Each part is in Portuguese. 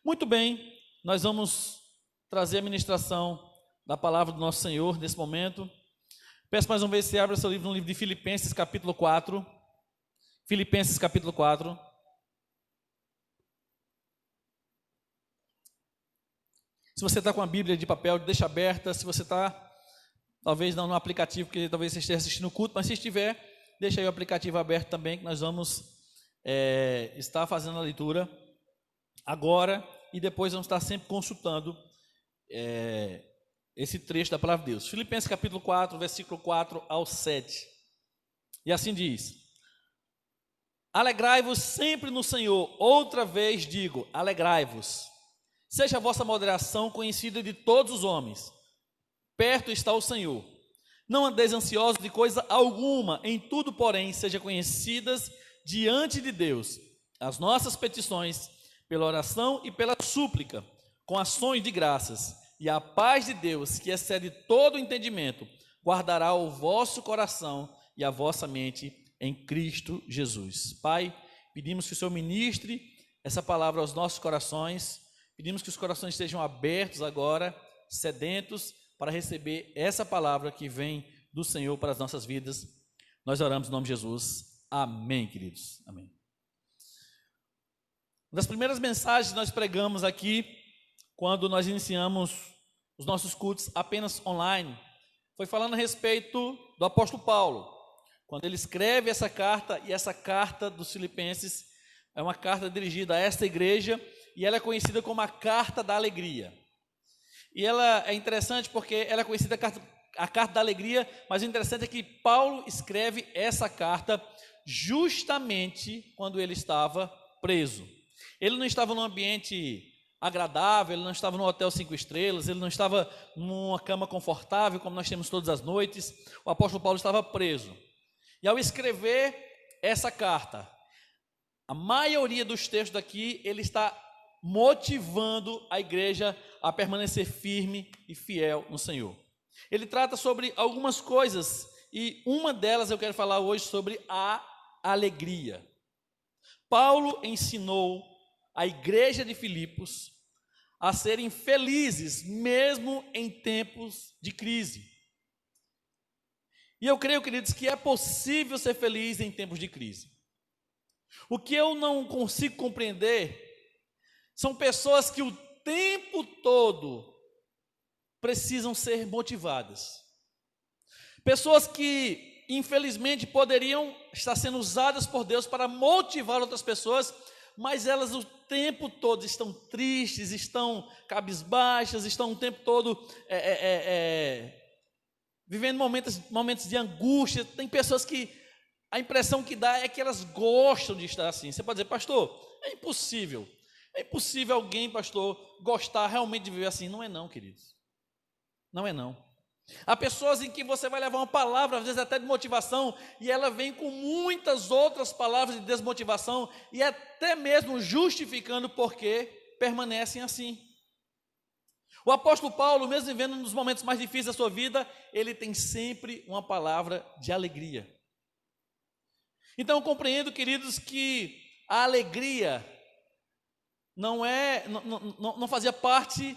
Muito bem, nós vamos trazer a ministração da palavra do nosso Senhor nesse momento. Peço mais uma vez que você abra seu livro no livro de Filipenses, capítulo 4. Filipenses, capítulo 4. Se você está com a Bíblia de papel, deixa aberta. Se você está, talvez não no aplicativo, porque talvez você esteja assistindo o culto, mas se estiver, deixa aí o aplicativo aberto também, que nós vamos estar fazendo a leitura agora e depois vamos estar sempre consultando esse trecho da palavra de Deus. Filipenses capítulo 4, versículo 4 ao 7. E assim diz: Alegrai-vos sempre no Senhor. Outra vez digo, alegrai-vos. Seja a vossa moderação conhecida de todos os homens. Perto está o Senhor. Não andeis ansiosos de coisa alguma, em tudo, porém, sejam conhecidas diante de Deus as nossas petições, pela oração e pela súplica, com ações de graças, e a paz de Deus, que excede todo o entendimento, guardará o vosso coração e a vossa mente em Cristo Jesus. Pai, pedimos que o Senhor ministre essa palavra aos nossos corações, pedimos que os corações estejam abertos agora, sedentos, para receber essa palavra que vem do Senhor para as nossas vidas. Nós oramos em nome de Jesus. Amém, queridos. Amém. Uma das primeiras mensagens que nós pregamos aqui, quando nós iniciamos os nossos cultos apenas online, foi falando a respeito do apóstolo Paulo, quando ele escreve essa carta, e essa carta dos Filipenses é uma carta dirigida a esta igreja, e ela é conhecida como a carta da alegria. E ela é interessante porque ela é conhecida a carta da alegria, mas o interessante é que Paulo escreve essa carta justamente quando ele estava preso. Ele não estava num ambiente agradável, ele não estava num hotel 5 estrelas, ele não estava numa cama confortável, como nós temos todas as noites. O apóstolo Paulo estava preso. E ao escrever essa carta, a maioria dos textos daqui, ele está motivando a igreja a permanecer firme e fiel no Senhor. Ele trata sobre algumas coisas, e uma delas eu quero falar hoje sobre a alegria. Paulo ensinou a igreja de Filipos a serem felizes, mesmo em tempos de crise. E eu creio, queridos, que é possível ser feliz em tempos de crise. O que eu não consigo compreender são pessoas que o tempo todo precisam ser motivadas. Pessoas que, infelizmente, poderiam estar sendo usadas por Deus para motivar outras pessoas, mas elas o tempo todo estão tristes, estão cabisbaixas, estão o tempo todo vivendo momentos de angústia. Tem pessoas que a impressão que dá é que elas gostam de estar assim. Você pode dizer, pastor, é impossível alguém, pastor, gostar realmente de viver assim. Não é não, queridos. Não é não. Há pessoas em que você vai levar uma palavra, às vezes até de motivação, e ela vem com muitas outras palavras de desmotivação, e até mesmo justificando porque permanecem assim. O apóstolo Paulo, mesmo vivendo nos momentos mais difíceis da sua vida, ele tem sempre uma palavra de alegria. Então eu compreendo, queridos, que a alegria não fazia parte,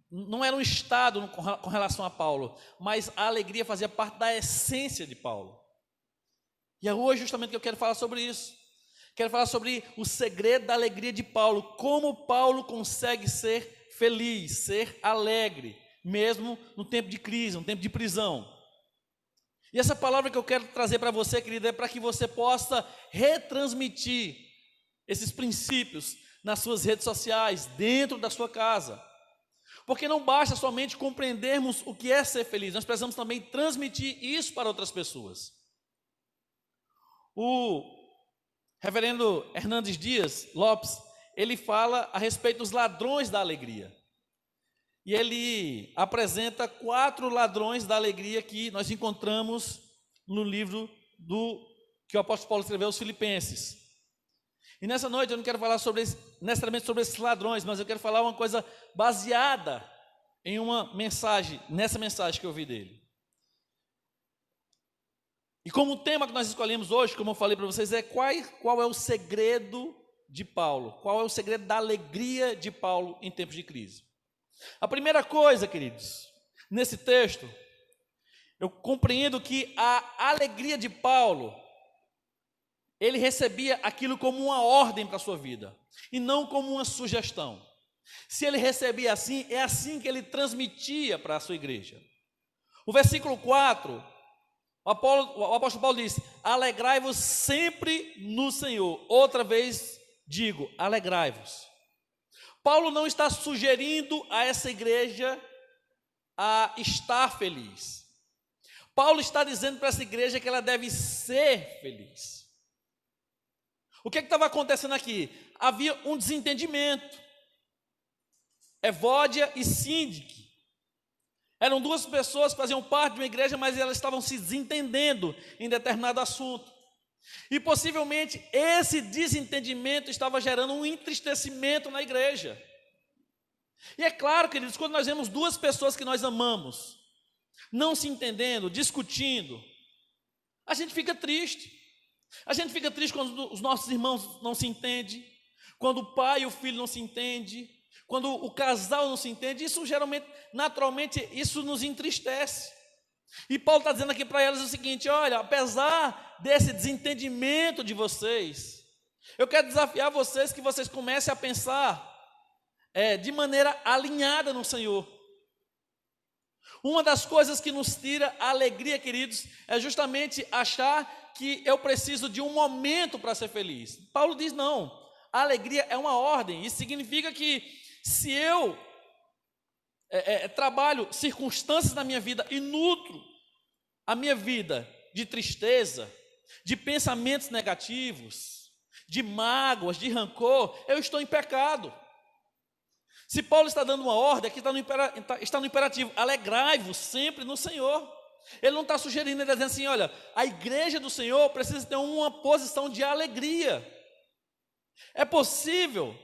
não era um estado com relação a Paulo, mas a alegria fazia parte da essência de Paulo. E é hoje justamente que eu quero falar sobre isso. Quero falar sobre o segredo da alegria de Paulo, como Paulo consegue ser feliz, ser alegre, mesmo no tempo de crise, no tempo de prisão. E essa palavra que eu quero trazer para você, querida, é para que você possa retransmitir esses princípios nas suas redes sociais, dentro da sua casa. Porque não basta somente compreendermos o que é ser feliz, nós precisamos também transmitir isso para outras pessoas. O reverendo Hernandes Dias Lopes, ele fala a respeito dos ladrões da alegria. E ele apresenta 4 ladrões da alegria que nós encontramos no livro que o apóstolo Paulo escreveu aos Filipenses. E nessa noite eu não quero falar necessariamente sobre esses ladrões, mas eu quero falar uma coisa baseada em uma mensagem, nessa mensagem que eu vi dele. E como o tema que nós escolhemos hoje, como eu falei para vocês, é qual é o segredo de Paulo? Qual é o segredo da alegria de Paulo em tempos de crise? A primeira coisa, queridos, nesse texto, eu compreendo que a alegria de Paulo, ele recebia aquilo como uma ordem para a sua vida, e não como uma sugestão. Se ele recebia assim, é assim que ele transmitia para a sua igreja. O versículo 4, o apóstolo Paulo diz: alegrai-vos sempre no Senhor. Outra vez digo, alegrai-vos. Paulo não está sugerindo a essa igreja a estar feliz. Paulo está dizendo para essa igreja que ela deve ser feliz. O que estava acontecendo aqui? Havia um desentendimento. Evódia e Síndique eram duas pessoas que faziam parte de uma igreja, mas elas estavam se desentendendo em determinado assunto. E possivelmente esse desentendimento estava gerando um entristecimento na igreja. E é claro, queridos, quando nós vemos duas pessoas que nós amamos não se entendendo, discutindo, a gente fica triste. A gente fica triste quando os nossos irmãos não se entendem, quando o pai e o filho não se entendem, quando o casal não se entende. Isso geralmente, naturalmente, isso nos entristece. E Paulo está dizendo aqui para elas o seguinte: olha, apesar desse desentendimento de vocês, eu quero desafiar vocês que vocês comecem a pensar de maneira alinhada no Senhor. Uma das coisas que nos tira a alegria, queridos, é justamente achar que eu preciso de um momento para ser feliz. Paulo diz: não, a alegria é uma ordem. Isso significa que se eu trabalho circunstâncias na minha vida e nutro a minha vida de tristeza, de pensamentos negativos, de mágoas, de rancor, eu estou em pecado. Se Paulo está dando uma ordem, aqui está no imperativo: alegrai-vos sempre no Senhor. Ele não está sugerindo, ele está dizendo assim: olha, a igreja do Senhor precisa ter uma posição de alegria. É possível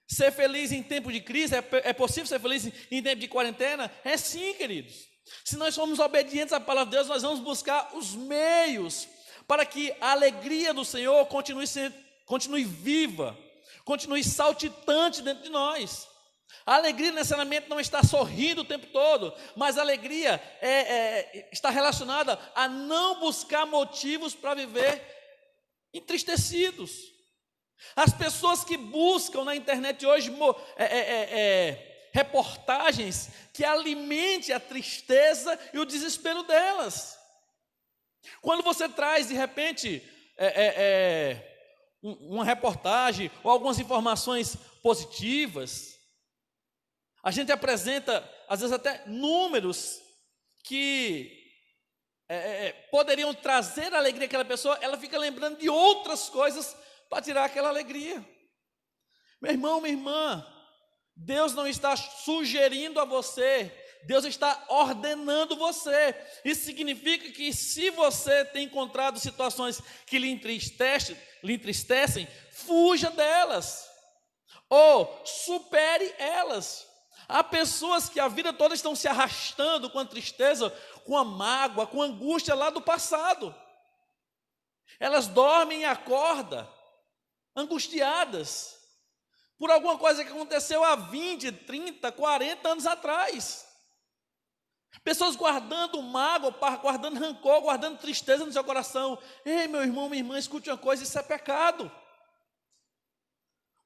ser feliz em tempo de crise? É possível ser feliz em tempo de quarentena? É sim, queridos. Se nós formos obedientes à palavra de Deus, nós vamos buscar os meios para que a alegria do Senhor continue viva, continue saltitante dentro de nós. A alegria necessariamente não está sorrindo o tempo todo, mas a alegria está relacionada a não buscar motivos para viver entristecidos. As pessoas que buscam na internet hoje reportagens que alimentem a tristeza e o desespero delas. Quando você traz de repente uma reportagem ou algumas informações positivas, a gente apresenta, às vezes, até números que poderiam trazer alegria àquela pessoa. Ela fica lembrando de outras coisas para tirar aquela alegria. Meu irmão, minha irmã, Deus não está sugerindo a você, Deus está ordenando você. Isso significa que se você tem encontrado situações que lhe entristecem, fuja delas, ou supere elas. Há pessoas que a vida toda estão se arrastando com a tristeza, com a mágoa, com a angústia lá do passado. Elas dormem e acordam angustiadas por alguma coisa que aconteceu há 20, 30, 40 anos atrás. Pessoas guardando mágoa, guardando rancor, guardando tristeza no seu coração. Ei, meu irmão, minha irmã, escute uma coisa: isso é pecado.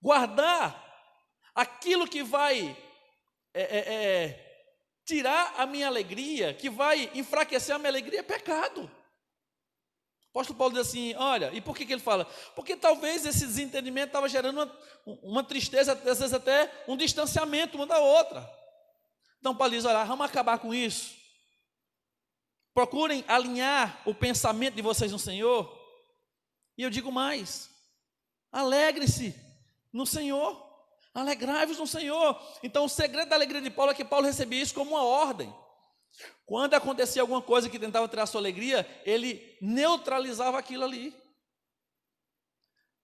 Guardar aquilo que vai tirar a minha alegria, que vai enfraquecer a minha alegria, é pecado. O apóstolo Paulo diz assim: olha, e por que ele fala? Porque talvez esse desentendimento estava gerando uma tristeza, às vezes até um distanciamento uma da outra. Então Paulo diz: olha, vamos acabar com isso. Procurem alinhar o pensamento de vocês no Senhor. E eu digo mais: alegre-se no Senhor. Alegrai-vos no Senhor. Então o segredo da alegria de Paulo é que Paulo recebia isso como uma ordem. Quando acontecia alguma coisa que tentava tirar a sua alegria, ele neutralizava aquilo ali.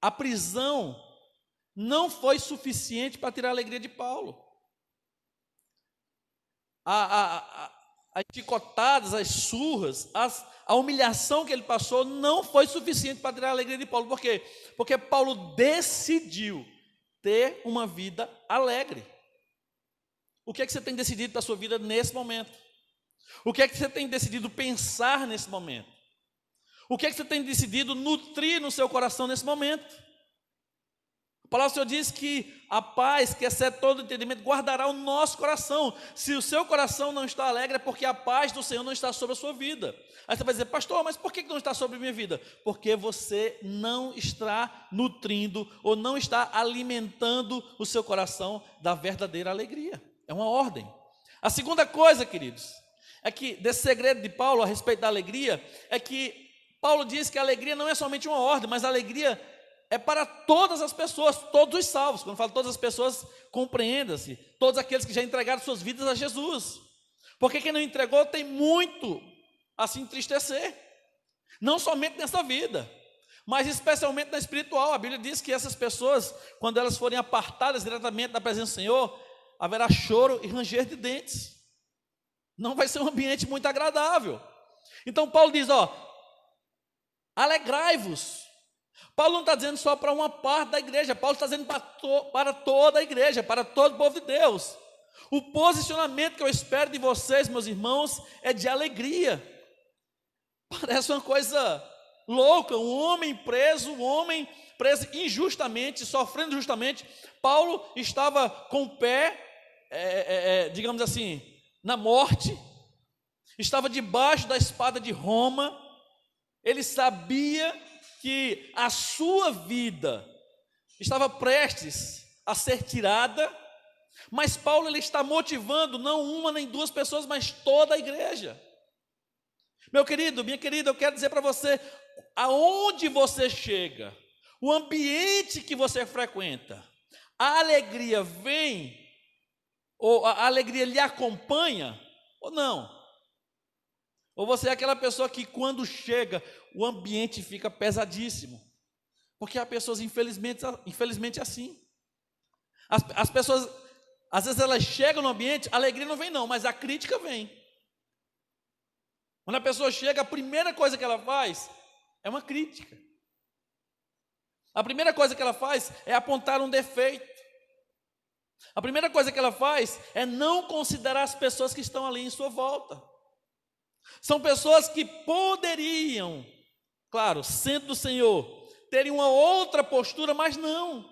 A prisão não foi suficiente para tirar a alegria de Paulo. as chicotadas, as surras, a humilhação que ele passou não foi suficiente para tirar a alegria de Paulo. Por quê? Porque Paulo decidiu ter uma vida alegre. O que é que você tem decidido para a sua vida nesse momento? O que é que você tem decidido pensar nesse momento? O que é que você tem decidido nutrir no seu coração nesse momento? A palavra do Senhor diz que a paz, que excede todo entendimento, guardará o nosso coração. Se o seu coração não está alegre, é porque a paz do Senhor não está sobre a sua vida. Aí você vai dizer, pastor, mas por que não está sobre a minha vida? Porque você não está nutrindo ou não está alimentando o seu coração da verdadeira alegria. É uma ordem. A segunda coisa, queridos, é que desse segredo de Paulo a respeito da alegria, é que Paulo diz que a alegria não é somente uma ordem, mas a alegria é para todas as pessoas, todos os salvos. Quando eu falo todas as pessoas, compreenda-se, todos aqueles que já entregaram suas vidas a Jesus. Porque quem não entregou tem muito a se entristecer, não somente nessa vida, mas especialmente na espiritual. A Bíblia diz que essas pessoas, quando elas forem apartadas diretamente da presença do Senhor, haverá choro e ranger de dentes. Não vai ser um ambiente muito agradável. Então Paulo diz, alegrai-vos. Paulo não está dizendo só para uma parte da igreja, Paulo está dizendo para toda a igreja, para todo o povo de Deus. O posicionamento que eu espero de vocês, meus irmãos, é de alegria. Parece uma coisa louca, um homem preso injustamente, sofrendo injustamente. Paulo estava com o pé, digamos assim, na morte, estava debaixo da espada de Roma. Ele sabia que a sua vida estava prestes a ser tirada, mas Paulo ele está motivando não uma nem duas pessoas, mas toda a igreja. Meu querido, minha querida, eu quero dizer para você, aonde você chega, o ambiente que você frequenta, a alegria vem, ou a alegria lhe acompanha, ou não? Ou você é aquela pessoa que quando chega, o ambiente fica pesadíssimo? Porque há pessoas, infelizmente assim. As pessoas, às vezes elas chegam no ambiente, a alegria não vem não, mas a crítica vem. Quando a pessoa chega, a primeira coisa que ela faz é uma crítica. A primeira coisa que ela faz é apontar um defeito. A primeira coisa que ela faz é não considerar as pessoas que estão ali em sua volta. São pessoas que poderiam, claro, sendo do Senhor, terem uma outra postura, mas não.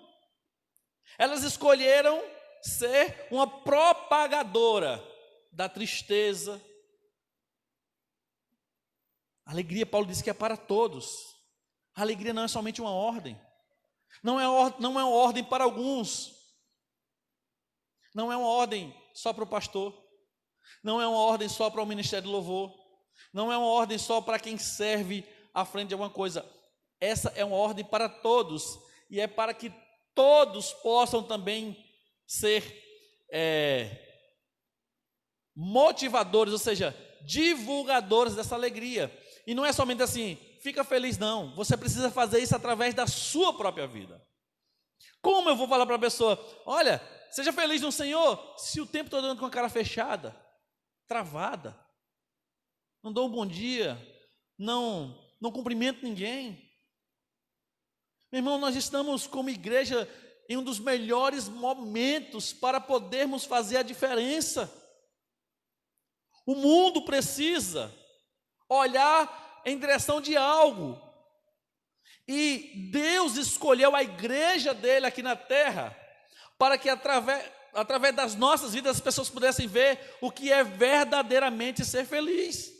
Elas escolheram ser uma propagadora da tristeza. A alegria, Paulo diz que é para todos. A alegria não é somente uma ordem. Não é uma ordem para alguns. Não é uma ordem só para o pastor. Não é uma ordem só para o ministério de louvor. Não é uma ordem só para quem serve à frente de alguma coisa. Essa é uma ordem para todos. E é para que todos possam também ser motivadores, ou seja, divulgadores dessa alegria. E não é somente assim, fica feliz não. Você precisa fazer isso através da sua própria vida. Como eu vou falar para a pessoa, olha, seja feliz no Senhor, se o tempo todo andando com a cara fechada, travada, não dou um bom dia, não cumprimento ninguém. Meu irmão, nós estamos como igreja em um dos melhores momentos para podermos fazer a diferença. O mundo precisa olhar em direção de algo. E Deus escolheu a igreja dele aqui na terra para que através das nossas vidas as pessoas pudessem ver o que é verdadeiramente ser feliz.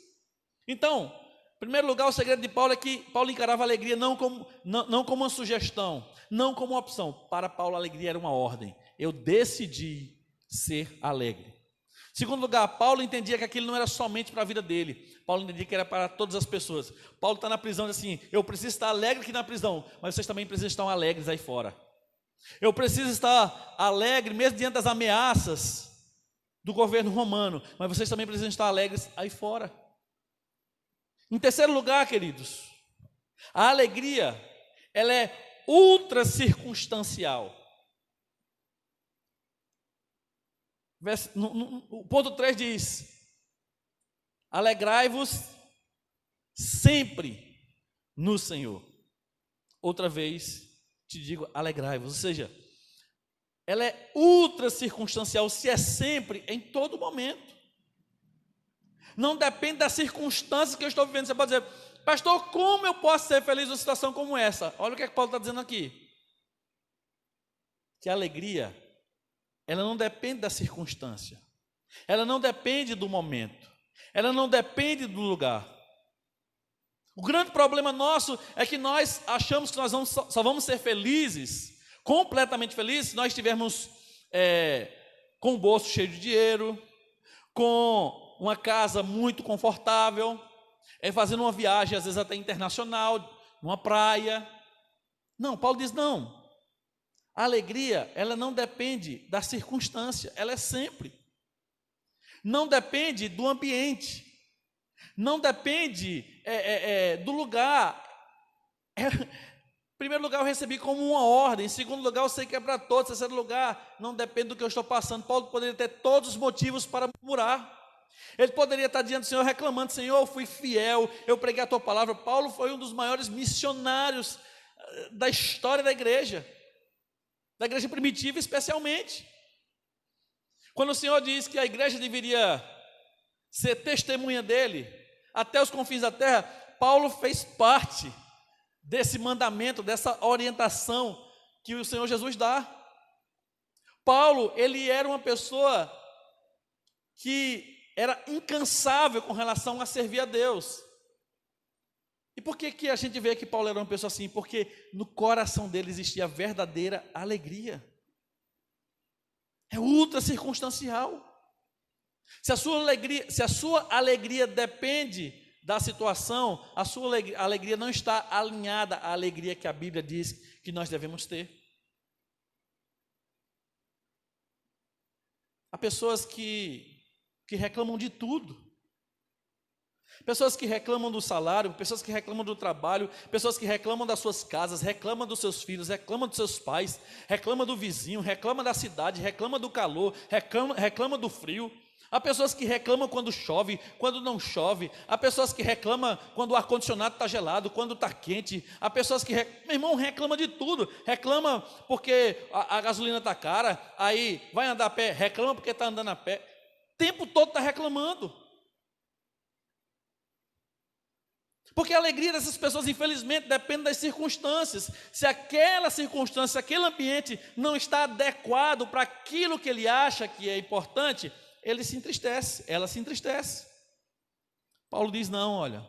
Então, em primeiro lugar, o segredo de Paulo é que Paulo encarava a alegria não como uma sugestão, não como uma opção. Para Paulo, a alegria era uma ordem. Eu decidi ser alegre. Em segundo lugar, Paulo entendia que aquilo não era somente para a vida dele. Paulo entendia que era para todas as pessoas. Paulo está na prisão e diz assim, eu preciso estar alegre aqui na prisão, mas vocês também precisam estar alegres aí fora. Eu preciso estar alegre mesmo diante das ameaças do governo romano, mas vocês também precisam estar alegres aí fora. Em terceiro lugar, queridos, a alegria, ela é ultra circunstancial. O ponto 3 diz, Alegrai-vos sempre no Senhor. Outra vez te digo, alegrai-vos. Ou seja, ela é ultra circunstancial, se é sempre, em todo momento. Não depende das circunstâncias que eu estou vivendo. Você pode dizer, pastor, como eu posso ser feliz numa situação como essa? Olha o que Paulo está dizendo aqui. Que a alegria, ela não depende da circunstância. Ela não depende do momento. Ela não depende do lugar. O grande problema nosso é que nós achamos que nós só vamos ser felizes, completamente felizes, se nós estivermos com o bolso cheio de dinheiro, com uma casa muito confortável, fazendo uma viagem, às vezes até internacional, numa praia. Não, Paulo diz, não. A alegria, ela não depende da circunstância, ela é sempre. Não depende do ambiente, não depende do lugar. Em primeiro lugar, eu recebi como uma ordem. Em segundo lugar, eu sei que é para todos. Em terceiro lugar, não depende do que eu estou passando. Paulo poderia ter todos os motivos para murmurar. Ele poderia estar diante do Senhor, reclamando, Senhor, eu fui fiel, eu preguei a tua palavra. Paulo foi um dos maiores missionários da história da igreja primitiva especialmente. Quando o Senhor diz que a igreja deveria ser testemunha dele, até os confins da terra, Paulo fez parte desse mandamento, dessa orientação que o Senhor Jesus dá. Paulo, ele era uma pessoa que era incansável com relação a servir a Deus. E por que a gente vê que Paulo era uma pessoa assim? Porque no coração dele existia a verdadeira alegria. É ultra circunstancial. Se a sua alegria depende da situação, a sua alegria não está alinhada à alegria que a Bíblia diz que nós devemos ter. Há pessoas que reclamam de tudo. Pessoas que reclamam do salário, pessoas que reclamam do trabalho, pessoas que reclamam das suas casas, reclamam dos seus filhos, reclamam dos seus pais, reclamam do vizinho, reclamam da cidade, reclamam do calor, reclamam do frio. Há pessoas que reclamam quando chove, quando não chove. Há pessoas que reclamam quando o ar-condicionado está gelado, quando está quente. Há pessoas que, meu irmão, reclama de tudo. Reclama porque a gasolina está cara, aí vai andar a pé, reclama porque está andando a pé. O tempo todo está reclamando. Porque a alegria dessas pessoas, infelizmente, depende das circunstâncias. Se aquela circunstância, aquele ambiente não está adequado para aquilo que ele acha que é importante, ele se entristece, ela se entristece. Paulo diz, não, olha,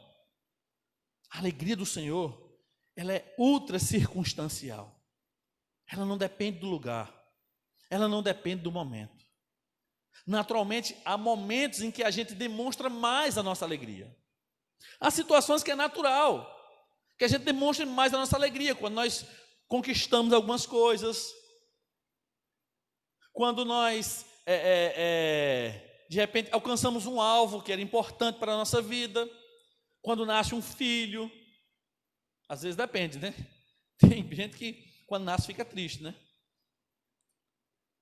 a alegria do Senhor, ela é ultra circunstancial. Ela não depende do lugar, ela não depende do momento. Naturalmente, há momentos em que a gente demonstra mais a nossa alegria. Há situações que é natural, que a gente demonstra mais a nossa alegria, quando nós conquistamos algumas coisas, quando nós, de repente, alcançamos um alvo que era importante para a nossa vida, quando nasce um filho, às vezes depende, né? Tem gente que quando nasce fica triste, né?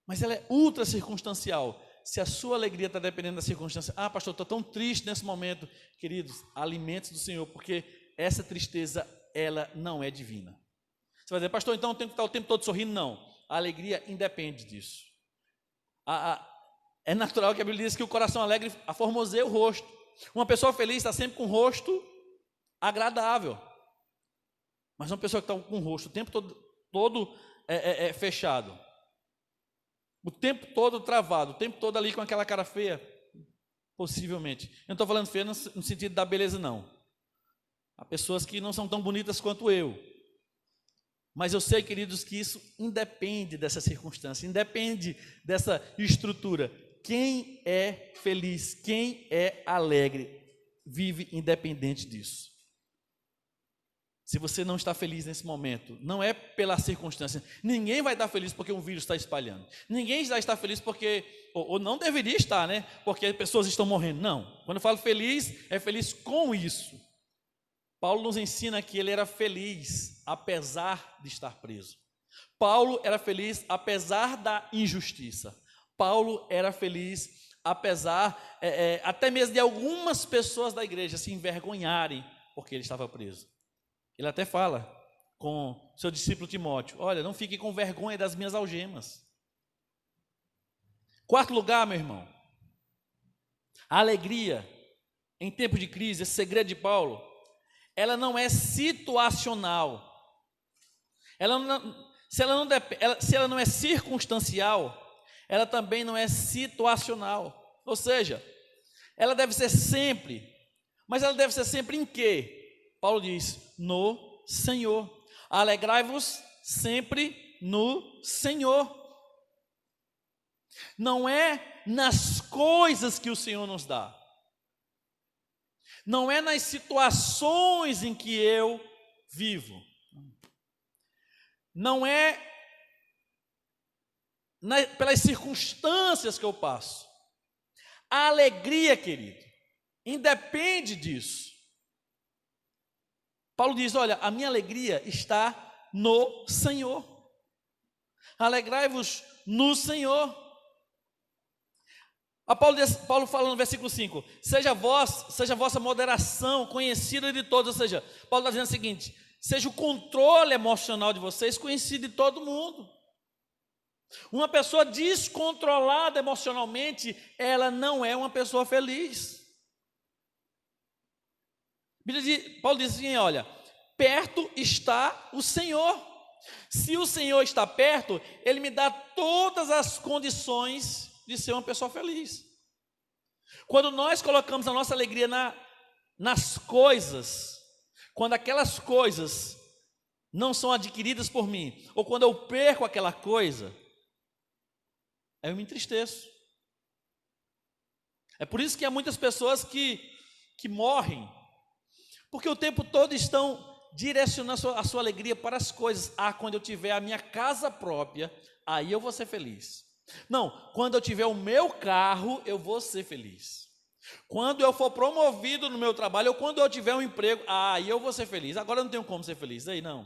Mas ela é ultra circunstancial. Se a sua alegria está dependendo da circunstância, pastor, estou tão triste nesse momento, queridos, alimentos do Senhor, porque essa tristeza, ela não é divina. Você vai dizer, pastor, então eu tenho que estar o tempo todo sorrindo? Não, a alegria independe disso. É natural que a Bíblia diz que o coração alegre aformoseia o rosto. Uma pessoa feliz está sempre com o rosto agradável, mas uma pessoa que está com o rosto o tempo todo fechado, o tempo todo travado, o tempo todo ali com aquela cara feia, possivelmente. Eu não estou falando feia no sentido da beleza, não. Há pessoas que não são tão bonitas quanto eu. Mas eu sei, queridos, que isso independe dessa circunstância, independe dessa estrutura. Quem é feliz, quem é alegre, vive independente disso. Se você não está feliz nesse momento, não é pela circunstância. Ninguém vai estar feliz porque um vírus está espalhando. Ninguém vai estar feliz porque, ou não deveria estar, né? Porque pessoas estão morrendo. Não. Quando eu falo feliz, é feliz com isso. Paulo nos ensina que ele era feliz apesar de estar preso. Paulo era feliz apesar da injustiça. Paulo era feliz apesar até mesmo de algumas pessoas da igreja se envergonharem porque ele estava preso. Ele até fala com seu discípulo Timóteo: olha, não fique com vergonha das minhas algemas. Quarto lugar, meu irmão, a alegria em tempo de crise, esse segredo de Paulo, ela não é situacional. Se ela não é circunstancial, ela também não é situacional. Ou seja, ela deve ser sempre, mas ela deve ser sempre em quê? Paulo diz: no Senhor. Alegrai-vos sempre no Senhor. Não é nas coisas que o Senhor nos dá, não é nas situações em que eu vivo, não é pelas circunstâncias que eu passo. A alegria, querido, independe disso. Paulo diz: olha, a minha alegria está no Senhor. Alegrai-vos no Senhor. Paulo fala no versículo 5: seja a vossa moderação conhecida de todos. Ou seja, Paulo está dizendo o seguinte: seja o controle emocional de vocês conhecido de todo mundo. Uma pessoa descontrolada emocionalmente, ela não é uma pessoa feliz. Paulo diz assim: olha, perto está o Senhor. Se o Senhor está perto, Ele me dá todas as condições de ser uma pessoa feliz. Quando nós colocamos a nossa alegria nas coisas, quando aquelas coisas não são adquiridas por mim, ou quando eu perco aquela coisa, aí eu me entristeço. É por isso que há muitas pessoas que morrem, porque o tempo todo estão direcionando a sua alegria para as coisas. Quando eu tiver a minha casa própria, aí eu vou ser feliz. Não, quando eu tiver o meu carro, eu vou ser feliz. Quando eu for promovido no meu trabalho, ou quando eu tiver um emprego, aí eu vou ser feliz. Agora eu não tenho como ser feliz, aí não.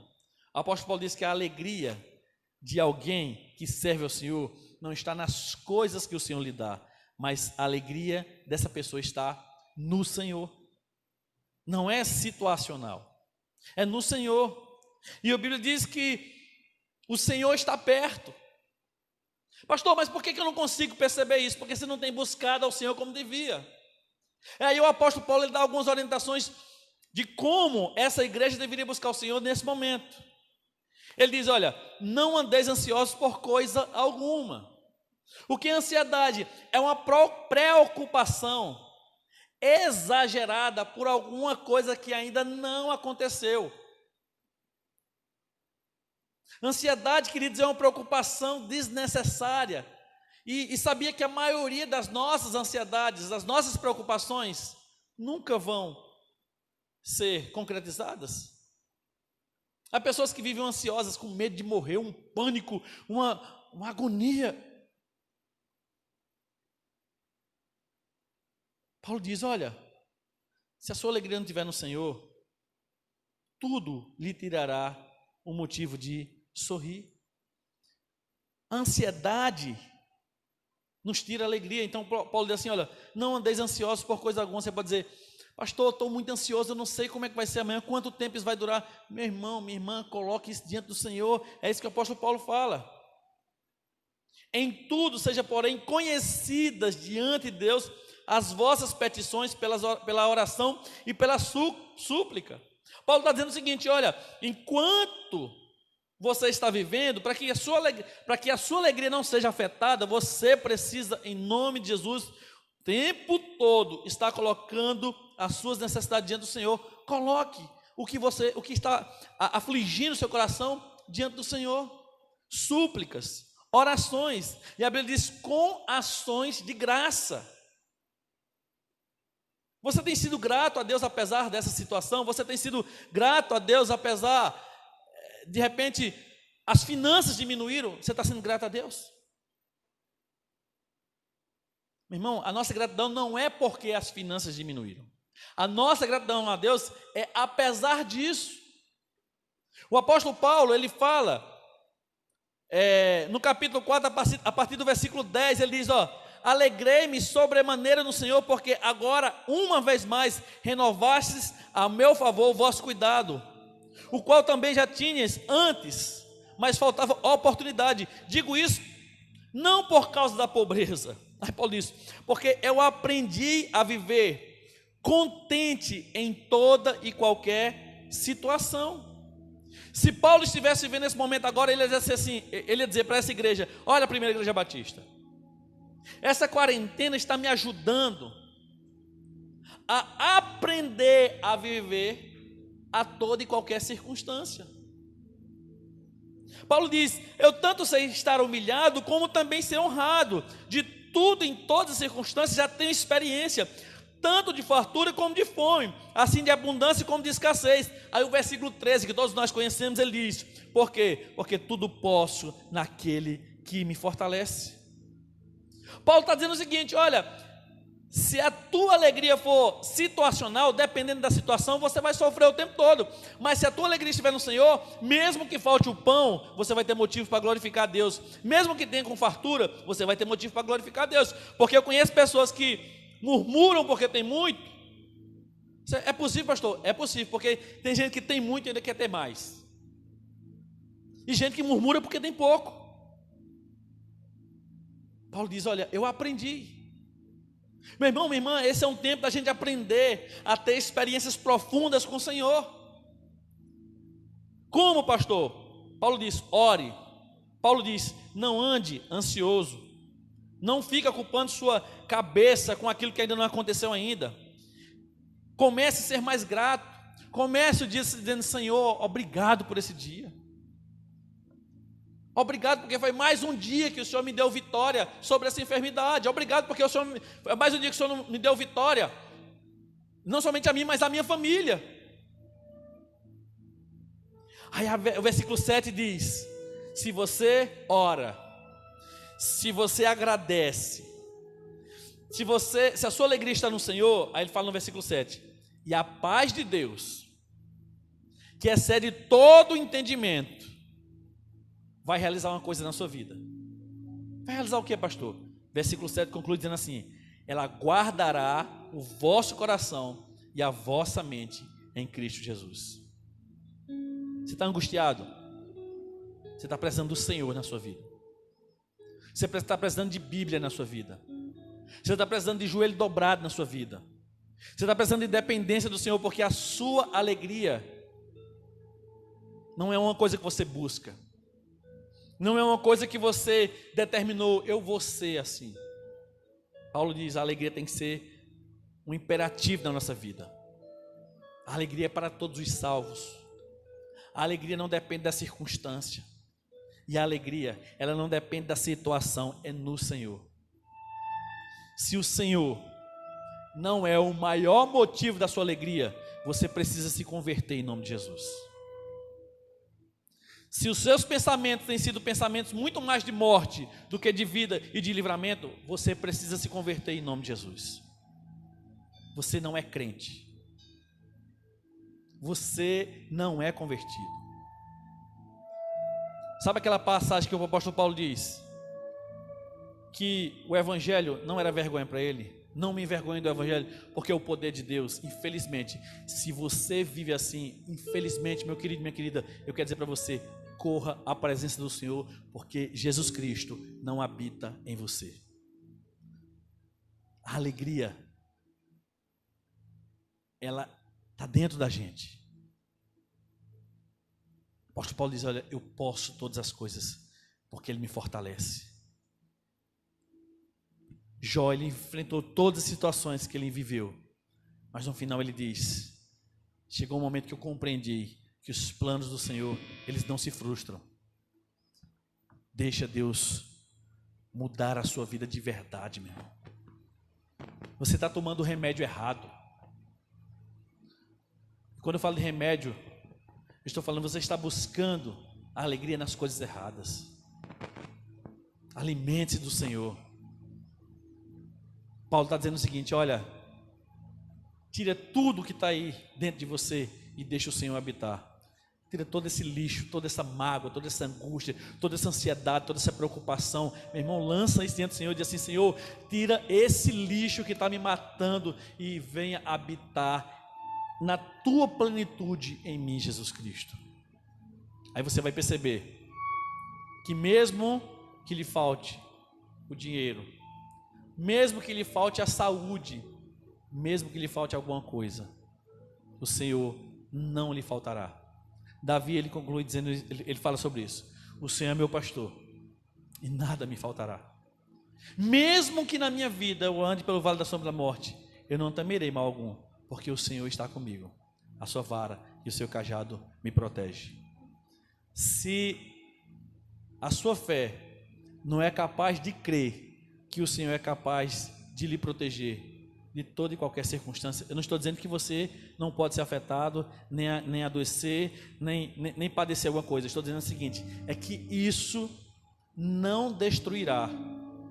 O apóstolo Paulo diz que a alegria de alguém que serve ao Senhor não está nas coisas que o Senhor lhe dá, mas a alegria dessa pessoa está no Senhor. Não é situacional, é no Senhor. E a Bíblia diz que o Senhor está perto. Pastor, mas por que eu não consigo perceber isso? Porque você não tem buscado ao Senhor como devia. Aí o apóstolo Paulo ele dá algumas orientações de como essa igreja deveria buscar o Senhor nesse momento. Ele diz: olha, não andeis ansiosos por coisa alguma. O que é ansiedade? É uma preocupação exagerada por alguma coisa que ainda não aconteceu. Ansiedade, queridos, é uma preocupação desnecessária. E sabia que a maioria das nossas ansiedades, das nossas preocupações, nunca vão ser concretizadas? Há pessoas que vivem ansiosas, com medo de morrer, um pânico, uma agonia. Paulo diz: olha, se a sua alegria não estiver no Senhor, tudo lhe tirará um motivo de sorrir. A ansiedade nos tira a alegria. Então Paulo diz assim: olha, não andeis ansiosos por coisa alguma. Você pode dizer: pastor, eu estou muito ansioso, eu não sei como é que vai ser amanhã, quanto tempo isso vai durar. Meu irmão, minha irmã, coloque isso diante do Senhor. É isso que o apóstolo Paulo fala. Em tudo, seja porém conhecidas diante de Deus as vossas petições pela oração e pela súplica. Paulo está dizendo o seguinte: olha, enquanto você está vivendo, para que a sua alegria não seja afetada, você precisa, em nome de Jesus, o tempo todo estar colocando as suas necessidades diante do Senhor. Coloque o que está afligindo o seu coração diante do Senhor. Súplicas, orações, e a Bíblia diz: com ações de graça. Você tem sido grato a Deus apesar dessa situação? Você tem sido grato a Deus apesar, de repente, as finanças diminuíram? Você está sendo grato a Deus? Meu irmão, a nossa gratidão não é porque as finanças diminuíram. A nossa gratidão a Deus é apesar disso. O apóstolo Paulo, ele fala, no capítulo 4, a partir do versículo 10, ele diz: ó, alegrei-me sobremaneira no Senhor, porque agora, uma vez mais, renovastes a meu favor o vosso cuidado, o qual também já tinhas antes, mas faltava oportunidade. Digo isso não por causa da pobreza, Paulo diz, porque eu aprendi a viver contente em toda e qualquer situação. Se Paulo estivesse vivendo esse momento agora, ele ia dizer assim, ele ia dizer para essa igreja: olha a primeira igreja batista, essa quarentena está me ajudando a aprender a viver a toda e qualquer circunstância. Paulo diz: eu tanto sei estar humilhado, como também ser honrado. De tudo, em todas as circunstâncias, já tenho experiência, tanto de fartura como de fome, assim de abundância como de escassez. Aí o versículo 13, que todos nós conhecemos, ele diz: por quê? Porque tudo posso naquele que me fortalece. Paulo está dizendo o seguinte: olha, se a tua alegria for situacional, dependendo da situação, você vai sofrer o tempo todo. Mas se a tua alegria estiver no Senhor, mesmo que falte o pão, você vai ter motivo para glorificar a Deus. Mesmo que tenha com fartura, você vai ter motivo para glorificar a Deus. Porque eu conheço pessoas que murmuram porque tem muito. É possível, pastor? É possível, porque tem gente que tem muito e ainda quer ter mais. E gente que murmura porque tem pouco. Paulo diz: olha, eu aprendi. Meu irmão, minha irmã, esse é um tempo da gente aprender a ter experiências profundas com o Senhor. Como, pastor? Paulo diz: ore. Paulo diz: não ande ansioso. Não fica culpando sua cabeça com aquilo que ainda não aconteceu ainda. Comece a ser mais grato. Comece o dia dizendo: Senhor, obrigado por esse dia. Obrigado porque foi mais um dia que o Senhor me deu vitória sobre essa enfermidade. Obrigado porque foi mais um dia que o Senhor me deu vitória, não somente a mim, mas a minha família. Aí o versículo 7 diz: se você ora, se você agradece, se a sua alegria está no Senhor, aí ele fala no versículo 7, e a paz de Deus, que excede todo o entendimento, vai realizar uma coisa na sua vida. Vai realizar o que, pastor? Versículo 7 conclui dizendo assim: ela guardará o vosso coração e a vossa mente em Cristo Jesus. Você está angustiado? Você está precisando do Senhor na sua vida. Você está precisando de Bíblia na sua vida. Você está precisando de joelho dobrado na sua vida. Você está precisando de dependência do Senhor, porque a sua alegria não é uma coisa que você busca. Não é uma coisa que você determinou: eu vou ser assim. Paulo diz: a alegria tem que ser um imperativo na nossa vida. A alegria é para todos os salvos. A alegria não depende da circunstância. E a alegria, ela não depende da situação, é no Senhor. Se o Senhor não é o maior motivo da sua alegria, você precisa se converter em nome de Jesus. Se os seus pensamentos têm sido pensamentos muito mais de morte do que de vida e de livramento, você precisa se converter em nome de Jesus. Você não é crente. Você não é convertido. Sabe aquela passagem que o apóstolo Paulo diz? Que o evangelho não era vergonha para ele? Não me envergonhe do evangelho, porque é o poder de Deus. Infelizmente, se você vive assim, infelizmente, meu querido, minha querida, eu quero dizer para você: corra à presença do Senhor, porque Jesus Cristo não habita em você. A alegria, ela está dentro da gente. O apóstolo Paulo diz: olha, eu posso todas as coisas, porque Ele me fortalece. Jó, ele enfrentou todas as situações que ele viveu, mas no final ele diz: chegou um momento que eu compreendi que os planos do Senhor, eles não se frustram. Deixa Deus mudar a sua vida de verdade, meu irmão. Você está tomando o remédio errado. Quando eu falo de remédio, eu estou falando, você está buscando a alegria nas coisas erradas. Alimente-se do Senhor. Paulo está dizendo o seguinte: olha, tira tudo que está aí dentro de você e deixa o Senhor habitar. Tira todo esse lixo, toda essa mágoa, toda essa angústia, toda essa ansiedade, toda essa preocupação. Meu irmão, lança isso diante do Senhor e diz assim: Senhor, tira esse lixo que está me matando e venha habitar na tua plenitude em mim, Jesus Cristo. Aí você vai perceber que mesmo que lhe falte o dinheiro, mesmo que lhe falte a saúde, mesmo que lhe falte alguma coisa, o Senhor não lhe faltará. Davi, ele conclui dizendo, ele fala sobre isso: o Senhor é meu pastor e nada me faltará. Mesmo que na minha vida eu ande pelo vale da sombra da morte, eu não temerei mal algum, porque o Senhor está comigo. A sua vara e o seu cajado me protege. Se a sua fé não é capaz de crer que o Senhor é capaz de lhe proteger de toda e qualquer circunstância, eu não estou dizendo que você não pode ser afetado, nem adoecer, nem padecer alguma coisa. Estou dizendo o seguinte: é que isso não destruirá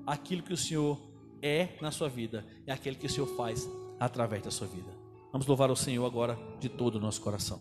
aquilo que o Senhor é na sua vida, é aquilo que o Senhor faz através da sua vida. Vamos louvar o Senhor agora de todo o nosso coração.